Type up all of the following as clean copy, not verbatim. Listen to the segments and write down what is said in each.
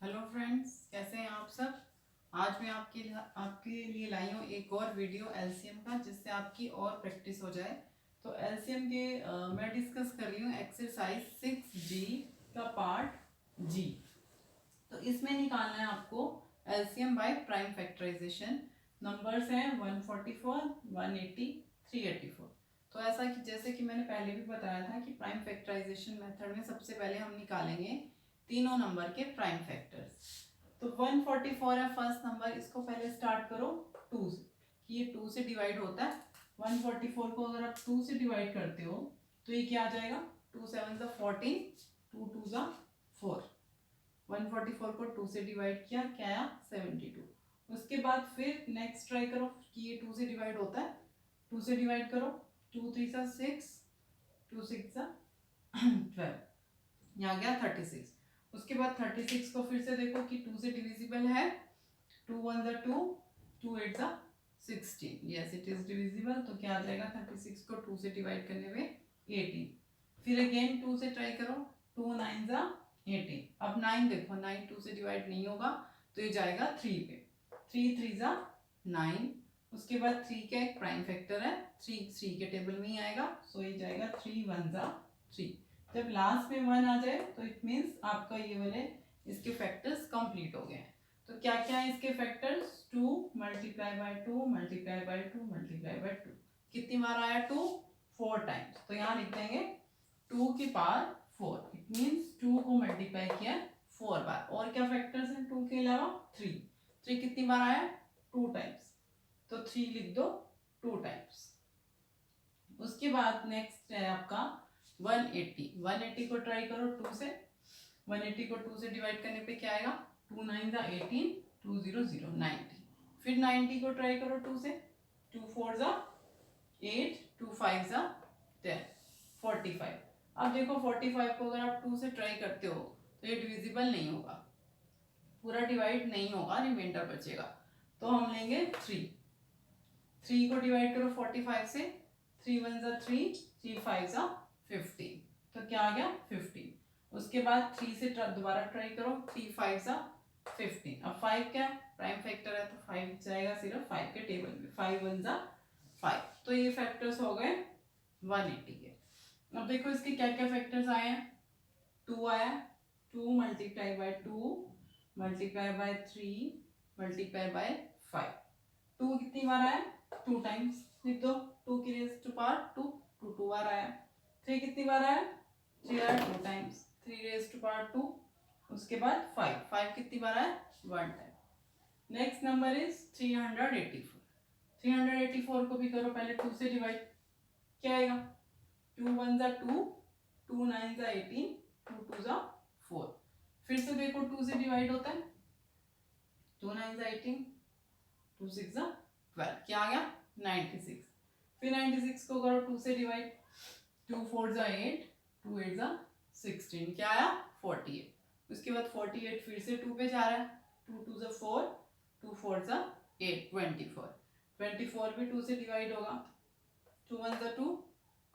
Hello friends, कैसे हैं आप सब। आज मैं आपके लिए लाई हूँ एक और वीडियो एलसीएम का, जिससे आपकी और प्रैक्टिस हो जाए। तो एलसीएम के मैं डिस्कस कर रही हूँ एक्सरसाइज 6G का पार्ट जी। तो इसमें निकालना है आपको LCM by prime factorisation. Numbers हैं 144, 180, 384। तो ऐसा कि जैसे कि मैंने पहले भी बताया था कि प्राइम फैक्टराइजेशन मेथड में सबसे पहले हम निकालेंगे तीनों नंबर के प्राइम फैक्टर्स। तो 144 है फर्स्ट नंबर, इसको पहले स्टार्ट करो 2 से, कि ये 2 से डिवाइड होता है। 144 को अगर आप 2 से डिवाइड करते हो तो ये क्या आ जाएगा, 2 7 ज़ा 14, 2 2 ज़ा 4। 144 को 2 से डिवाइड किया, क्या आया 72। उसके बाद फिर नेक्स्ट ट्राई करो कि ये 2 से डिवाइड होता है, 2 से डिवाइड करो, 2 3 ज़ा 6, 2 6 ज़ा 12, यहाँ गया 36। उसके बाद 36 को फिर से देखो कि 2 से डिविजिबल है, 2 1 ज़ा 2, 2 8 ज़ा 16, यस इट इज डिविजिबल। तो क्या आ जाएगा 36 को 2 से डिवाइड करने में 18। फिर अगेन 2 से ट्राई करो, 2 9 ज़ा 18। अब 9 देखो, 9 2 से डिवाइड नहीं होगा तो ये जाएगा 3 पे, 3 3 ज़ा 9। उसके बाद 3 का एक प्राइम फैक्टर है, 3 3 के टेबल में ही आएगा, सो ये जाएगा 3 1 ज़ा 3। जब लास्ट में 1 आ जाए तो इट मीन्स आपका ये वाले इसके फैक्टर्स कंप्लीट हो गए हैं। तो क्या क्या है इसके factors, 2 multiply by 2 multiply by 2 multiply by 2। कितनी बार आया 2, 4 टाइम्स। तो यहाँ लिख देंगे 2 की पावर 4, इट मीन्स 2 को मल्टीप्लाई किया 4 बार। और क्या फैक्टर्स हैं 2 के अलावा, 3। 3 कितनी बार आया, 2 टाइम्स, तो 3 लिख दो 2 टाइम्स। उसके बाद नेक्स्ट है आपका 180। 180 को ट्राई करो 2 से, 180 को 2 से डिवाइड करने पे क्या आएगा, 2 9 ज़ा 18, 2 0 0 90। फिर 90 को ट्राई करो 2 से, 2 4 ज़ा 8, 2 5 ज़ा 10, 45। अब देखो 45 को अगर आप 2 से ट्राई करते हो तो ये डिविजिबल नहीं होगा, पूरा डिवाइड नहीं होगा, रिमाइंडर बचेगा। तो हम लेंगे 3। 3 को डिवाइड करो 45 से, 3 1 ज़ा 3, 3 5 ज़ा 15। तो क्या आ गया 15। उसके बाद 3 से दोबारा ट्राई करो, 3 5 ज़ा 15। अब 5 क्या है, प्राइम फैक्टर है, तो 5 जाएगा सिर्फ 5 के टेबल में, 5 1 ज़ा 5। तो ये फैक्टर्स हो गए 180 के। अब देखो इसके क्या क्या फैक्टर्स आए हैं, 2 आया, 2 multiply by 2 multiply by 3 multiply by 5। 2 कितनी बार आया, 2 टाइम्स, लिख दो 2 की रेज टू पावर 2, 2 2 बार आया। 3 कितनी बार आया, 3 आया 2 टाइम्स, 3 रेज टू पावर 2। उसके बाद 5, 5 कितनी बार आया, 1 टाइम। Next number is 384। 384 को भी करो पहले 2 से डिवाइड, क्या आएगा, 2 1 ज़ा 2, 2 9 ज़ा 18, 2 2 ज़ा 4। फिर से देखो 2 से डिवाइड होता है, 2 9 ज़ा 18, 2 6 ज़ा 12, क्या आ गया 96। फिर 96 को करो 2 से डिवाइड, 2 4 ज़ा 8, 2 8 ज़ा 16, क्या आया 48। उसके बाद 48 फिर से 2 पे जा रहा है, 2 2 ज़ा 4, 2 4 ज़ा 8, 24। 24 भी 2 से डिवाइड होगा, 2 1 ज़ा 2,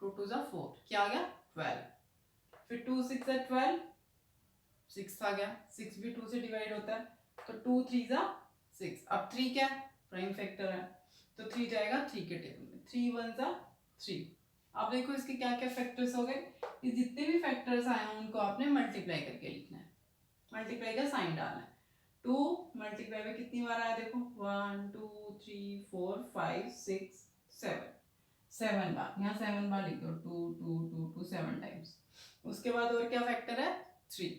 2 2 ज़ा 4, क्या आ गया 12। फिर 2 6 ज़ा 12, 6 आ गया, 6 भी 2 से डिवाइड होता है, तो 2 3 ज़ा 6। अब 3 क्या है, प्राइम फैक्टर है, तो 3 जाएगा 3 के टेबल में, 3 1 ज़ा 3। अब देखो इसके क्या क्या फैक्टर्स हो गए, ये जितने भी फैक्टर्स आए हैं उनको आपने मल्टीप्लाई करके लिखना है, मल्टीप्लाई का साइन डालना है। 2 मल्टीप्लाई में कितनी बार आया देखो, 1 2 3 4 5 6 7, 7 बार, यहाँ 7 बार लिख दो, 2 2 2 2 7 टाइम्स। उसके बाद और क्या फैक्टर है, 3।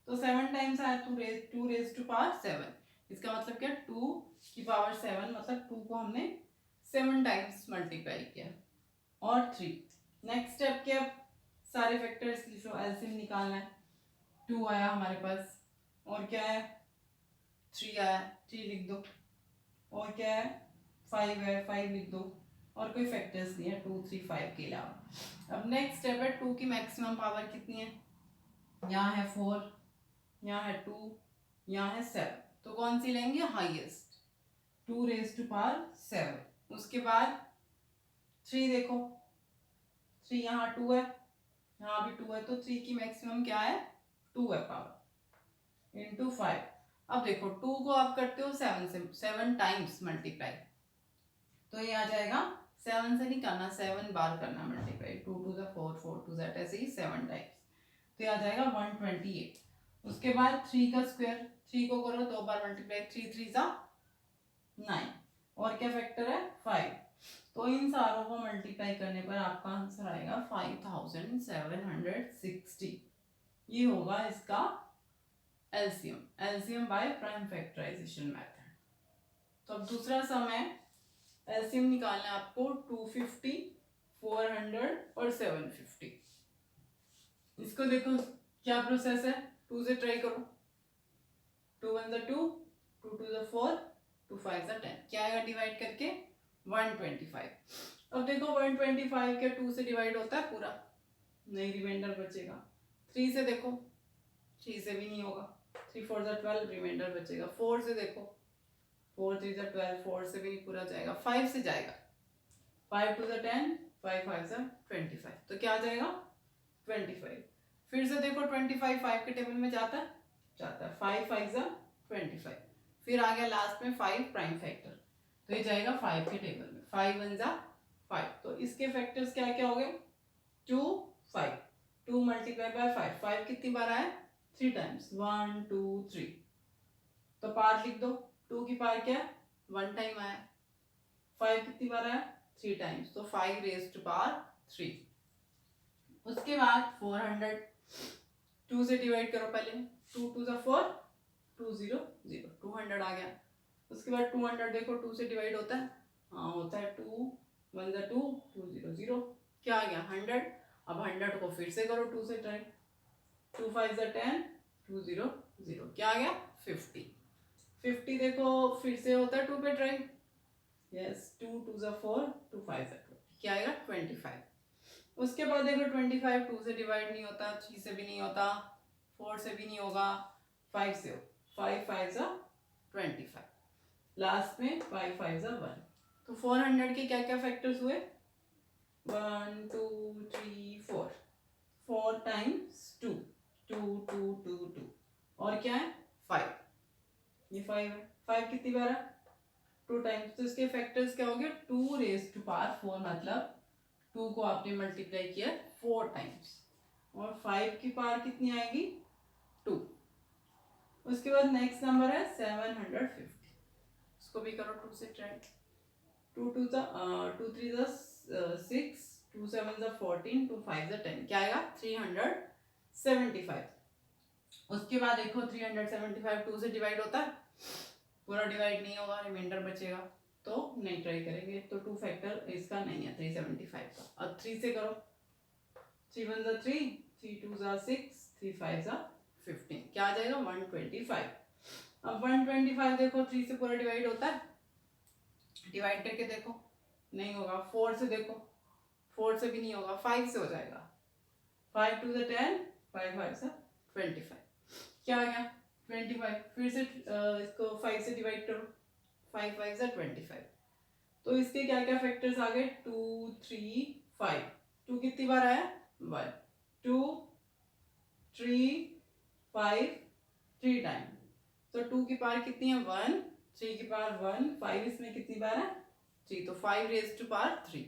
तो 7 टाइम्स आया, 2 रेज टू पावर 7। इसका मतलब क्या, 2 की पावर 7, मतलब 2 को हमने 7 टाइम्स मल्टीप्लाई किया, और 3। नेक्स्ट स्टेप क्या, सारे फैक्टर्स लिखो, एलसीएम निकालना है। 2 आया हमारे पास, और क्या है 3 आया, 3 लिख दो। और क्या है 5 है, 5 लिख दो। और कोई फैक्टर्स नहीं है 2 3 5 के अलावा। अब नेक्स्ट स्टेप है 2 की मैक्सिमम पावर कितनी है, यहाँ है 4, यहाँ है 2, यहाँ है 7, तो कौन सी लेंगे हाईएस्ट, 2 रेज टू पावर 7। उसके बाद 3 देखो, 3 यहाँ 2 है, यहाँ भी 2 है, तो 3 की मैक्सिमम क्या है 2 है पावर, इंटू 5। अब देखो 2 को आप करते हो 7 से, 7 टाइम्स मल्टीप्लाई, तो ये आ जाएगा 7 से नहीं करना, 7 बार करना मल्टीप्लाई, 2 टू ज़ा 4, 4 टू ज़ा, ऐसे ही 7 टाइम्स, तो ये आ जाएगा 128। उसके बाद 3 का स्क्वायर, 3 को करो 2 बार मल्टीप्लाई, 3 3 ज़ा 9, और क्या फैक्टर है 5, तो इन सारों को मल्टीप्लाई करने पर आपका आंसर आएगा 5760। ये होगा इसका LCM, LCM by prime factorisation method. तो अब दूसरा सम है, एलसीएम निकालना है आपको 250, 400 और 750। इसको देखो क्या प्रोसेस है, 2 से ट्राई करो, 2 1 ज़ा 2, 2 2 ज़ा 4, 2 5 ज़ा 10, क्या आएगा डिवाइड करके 125। अब देखो 125 के 2 से डिवाइड होता है पूरा, नहीं रिमाइंडर बचेगा। 3 से देखो, 3 से भी नहीं होगा, 3 4 ज़ा 12, रिमाइंडर बचेगा। 4 से देखो, 4 3 ज़ा 12, 4 से भी नहीं पूरा जाएगा। 5 से जाएगा, 5 2 ज़ा 10, 5 5 ज़ा 25, तो क्या आ जाएगा 25। फिर से देखो 25 5 के टेबल में जाता है, 5 5 ज़ा 25, फिर आ गया लास्ट में 5 प्राइम फैक्टर, तो ये जाएगा 5 के टेबल में, 5 1 ज़ा 5, तो इसके फैक्टर्स क्या क्या हो गए 2 5, 2 मल्टीप्लाई बाय 5, 5 कितनी बार आया 3 टाइम्स, 1 2 3, तो पार लिख दो, 2 की पार क्या 1 टाइम आया, 5 कितनी बार आया 3 टाइम्स, तो 5 रेज़ टू पावर 3। उसके बाद 400, 2 से डिवाइड करो पहले, 2 2 ज़ा 4, 2 0 0, 200 आ गया। उसके बाद 200 देखो 2 से डिवाइड होता है, हाँ होता है, 2 1 ज़ा 2, 2 0 0, क्या आ गया 100। अब 100 को फिर से करो 2 से ट्राई, 2 5 ज़ा 10, 2 0 0, क्या आ गया 50। 50 देखो फिर से होता है 2 पे ट्राई, यस 2 2 ज़ा 4, 2 5 ज़ा 2, क्या आएगा 25। उसके बाद देखो 25 2 से डिवाइड नहीं होता, 3 से भी नहीं होता, 4 से भी नहीं होगा, 5 से हो, 5 5 ज़ा 25, लास्ट में 5 5 ज़ा 1, तो 400 के क्या क्या फैक्टर्स हुए 1 2 3 4, 4 टाइम्स 2, 2 2 2 2, और क्या है 5, ये 5 है, 5 कितनी बार है 2 टाइम्स, तो इसके फैक्टर्स क्या हो गए 2 रेज़ टू पावर 4, मतलब 2 को आपने मल्टीप्लाई किया 4 टाइम्स, और 5 की पावर कितनी आएगी 2। उसके बाद नेक्स्ट नंबर है 750, इसको भी करो 2 से ट्राई, 2 2 ज़ा 2 3 ज़ा 6, 2 7 ज़ा 14, 2 5 ज़ा 10, क्या आएगा 375। उसके बाद देखो 375 2 से डिवाइड होता है, पूरा डिवाइड नहीं होगा, रिमाइंडर बचेगा, तो नहीं ट्राई करेंगे, तो 2 फैक्टर इसका नहीं है 375 का। अब 3 से करो, 3 1 ज़ा 3, 3 2 ज़ा 6, 3 5 ज़ा 15, क्या आ जाएगा 125। अब 125 देखो 3 से पूरा डिवाइड होता है, डिवाइड करके देखो नहीं होगा, 4 से देखो, 4 से भी नहीं होगा, 5 से हो जाएगा, 5 2 ज़ा 10, 5 5 ज़ा 25, क्या आ गया 25। फिर से इसको 5 से डिवाइड करो, 5 5 ज़ा 25, तो इसके क्या क्या फैक्टर्स आ गए 2 3 5, 2 कितनी बार आया 1, 2 3 5 3 टाइम, तो 2 की पावर कितनी है 1, 3 की पावर 1, 5 इसमें कितनी बार है 3, तो 5 रेज़ टू पावर 3।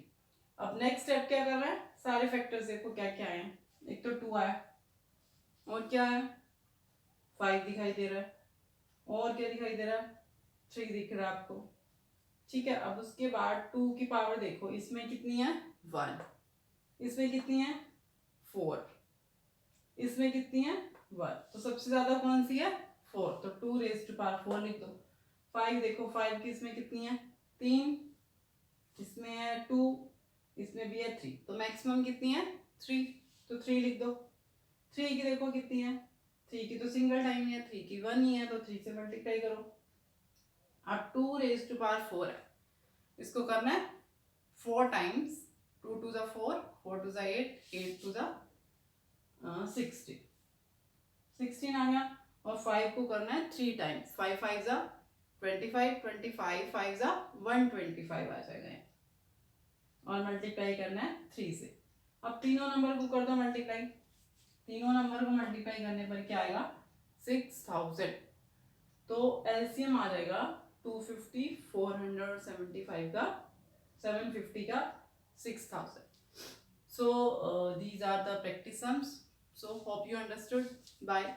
अब नेक्स्ट स्टेप क्या कर रहा है, सारे फैक्टर्स देखो क्या क्या आए, एक तो 2 आया, और क्या है 5 दिखाई दे रहा है, और क्या दिखाई दे रहा है 3 दिख रहा है आपको, ठीक है। अब उसके बाद 2 की पावर देखो, इसमें कितनी है 1, इसमें कितनी है 4, इसमें कितनी है 1, तो सबसे ज्यादा कौन सी है 4, तो 2 रेज़ टू पावर 4 लिख दो। 5 देखो 5 की इसमें कितनी है 3, इसमें है 2, इसमें भी है 3, तो मैक्सिमम कितनी है 3, तो 3 लिख दो। 3 की देखो कितनी है, 3 की तो सिंगल टाइम ही है, 3 की 1 ही है, तो 3 से मल्टीप्लाई करो। अब 2 रेज़ टू पावर 4 है, इसको करना है 4 टाइम्स, 2 2 ज़ा 4, 4 2 ज़ा 8, 8 2 ज़ा 16, 16 आ गया। और 5 को करना है 3 टाइम्स, 5 5 ज़ा 25, 25 5 ज़ा 125 आ जाएगा, और मल्टीप्लाई करना है 3 से। अब तीनों नंबर को कर दो मल्टीप्लाई, तीनों नंबर को मल्टीप्लाई करने पर क्या आएगा 6000, तो एलसीएम आ जाएगा 250, 475 का, 750 का, 6000. So these are the practice sums. So hope you understood. Bye.